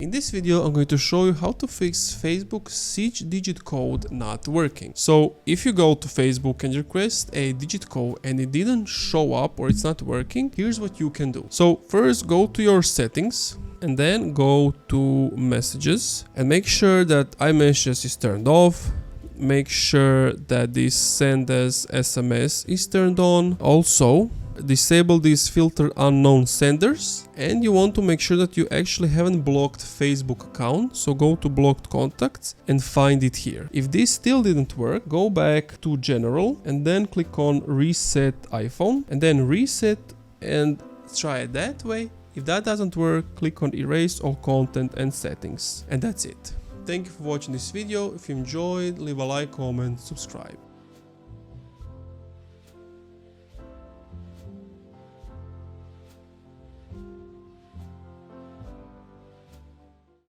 In this video, I'm going to show you how to fix Facebook 6-digit code not working. So if you go to Facebook and request a digit code and it didn't show up or it's not working, here's what you can do. So first go to your settings and then go to messages and make sure that iMessages is turned off. Make sure that this send as SMS is turned on. Also, disable this filter unknown senders, and you want to make sure that you actually haven't blocked Facebook account, so go to blocked contacts and find it here. If this still didn't work, go back to general and then click on reset iPhone and then reset and try it that way. If that doesn't work, click on erase all content and settings, and that's it. Thank you for watching this video. If you enjoyed, leave a like, comment, subscribe.